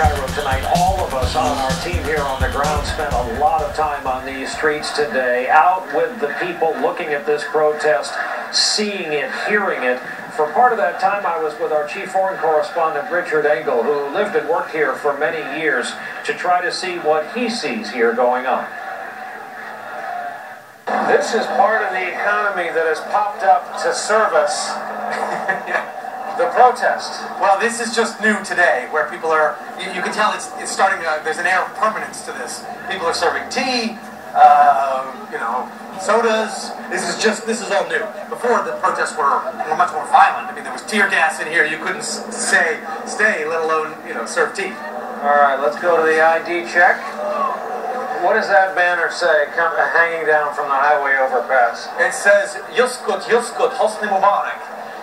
Cairo tonight. All of us on our team here on the ground spent a lot of time on these streets today, out with the people looking at this protest, seeing it, hearing it. For part of that time, I was with our chief foreign correspondent, Richard Engel, who lived and worked here for many years, to try to see what he sees here going on. This is part of the economy that has popped up to service the protest. Well, this is just new today, where people are, you can tell it's starting, there's an air of permanence to this. People are serving tea, you know, sodas. This is all new. Before, the protests were much more violent. I mean, there was tear gas in here. You couldn't stay, let alone, you know, serve tea. All right, let's go to the ID check. What does that banner say, hanging down from the highway overpass? It says, Yuskut, Yuskut, Hosni Mubarak.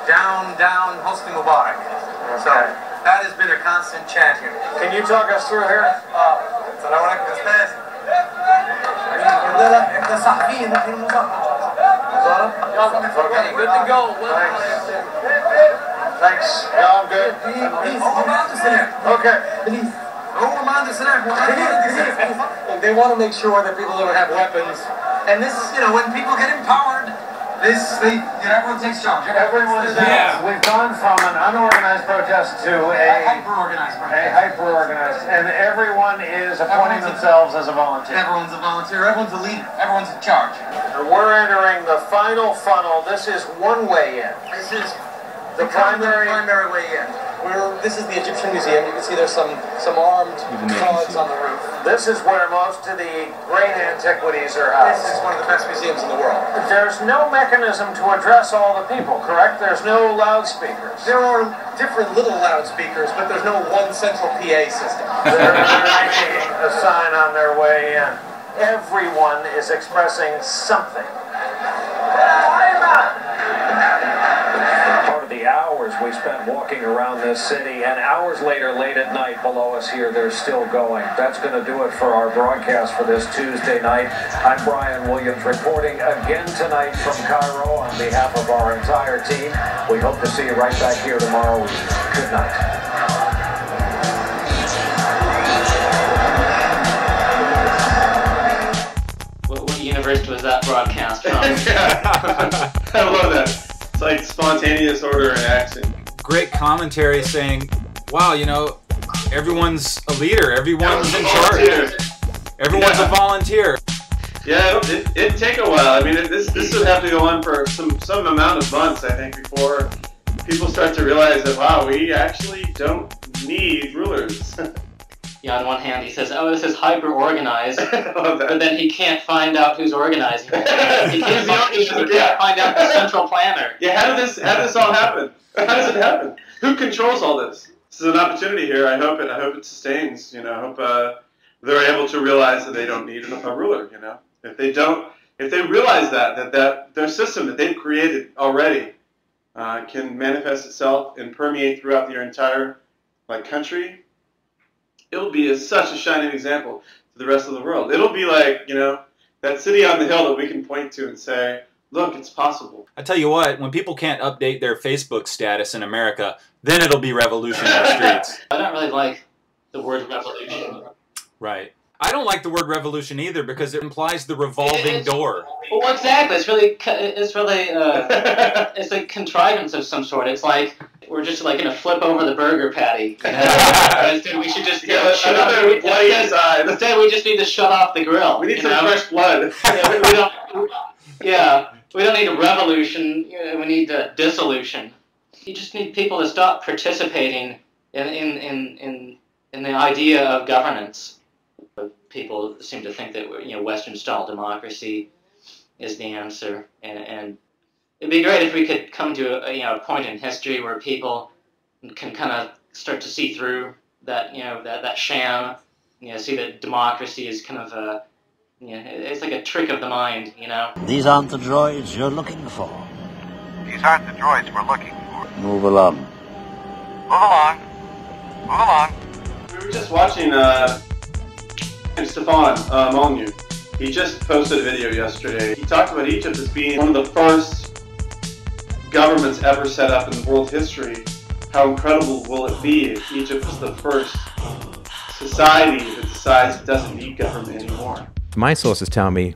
Down, down, Hosni Mubarak. Okay. So, that has been a constant chant here. Can you talk us through here? Okay, good to go. Thanks. No, I'm good. Okay. They want to make sure that people don't have weapons. And this, you know, when people get empowered, everyone takes charge. We've gone from an unorganized protest to a hyper-organized, and everyone is appointing themselves as a volunteer. Everyone's a volunteer. Everyone's a leader. Everyone's in charge. We're entering the final funnel. This is one way in. This is the primary way in. This is the Egyptian Museum. You can see there's some armed thugs on the roof. This is where most of the great antiquities are housed. This is one of the best museums in the world. There's no mechanism to address all the people, correct? There's no loudspeakers. There are different little loudspeakers, but there's no one central PA system. They're making a sign on their way in. Everyone is expressing something. Hours we spent walking around this city, and hours later, late at night below us here, they're still going. That's going to do it for our broadcast for this Tuesday night. I'm Brian Williams reporting again tonight from Cairo on behalf of our entire team. We hope to see you right back here tomorrow. Good night. What universe was that broadcast from? I love that. It's like spontaneous order and action. Great commentary saying, wow, you know, everyone's a leader, everyone's in charge. Everyone's a volunteer. Yeah, it'd take a while. I mean, this would have to go on for some amount of months, I think, before people start to realize that, wow, we actually don't need rulers. Yeah, on one hand he says, oh, this is hyper-organized, but then he can't find out who's organizing it. He can't find out the central planner. Yeah, how did this all happen? How does it happen? Who controls all this? This is an opportunity here. I hope it sustains. You know, I hope they're able to realize that they don't need a ruler. You know, if they realize that their system that they've created already can manifest itself and permeate throughout their entire country, it'll be such a shining example to the rest of the world. It'll be like, you know, that city on the hill that we can point to and say, look, it's possible. I tell you what, when people can't update their Facebook status in America, then it'll be revolution in the streets. I don't really like the word revolution. Right. I don't like the word revolution either because it implies the revolving door. Well, exactly. It's a contrivance of some sort. It's like we're just like going to flip over the burger patty. You know? Instead, we should just shut off. Instead, we just need to shut off the grill. We need some fresh blood. We don't need a revolution. We need a dissolution. You just need people to stop participating in the idea of governance. People seem to think that Western-style democracy is the answer, and it'd be great if we could come to a point in history where people can kind of start to see through that that sham, see that democracy is kind of a it's like a trick of the mind, These aren't the droids you're looking for. These aren't the droids we're looking for. Move along. Move along. Move along. We were just watching Stefan Molyneux. He just posted a video yesterday. He talked about Egypt as being one of the first governments ever set up in world history. How incredible will it be if Egypt was the first society that decides it doesn't need government anymore. My sources tell me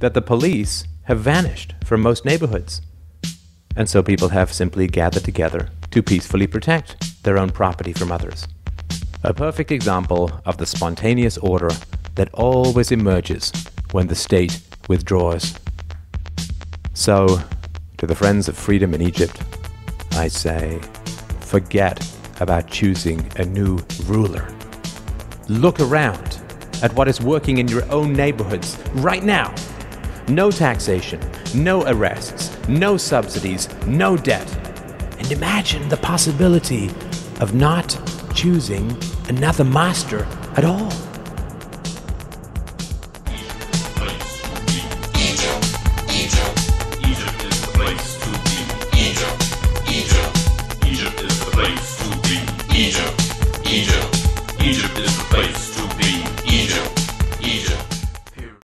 that the police have vanished from most neighborhoods. And so people have simply gathered together to peacefully protect their own property from others. A perfect example of the spontaneous order that always emerges when the state withdraws. So, to the friends of freedom in Egypt, I say, forget about choosing a new ruler. Look around at what is working in your own neighborhoods right now. No taxation, no arrests, no subsidies, no debt. And imagine the possibility of not choosing another master at all. Egypt is the place to be. Egypt is the place to be. Egypt.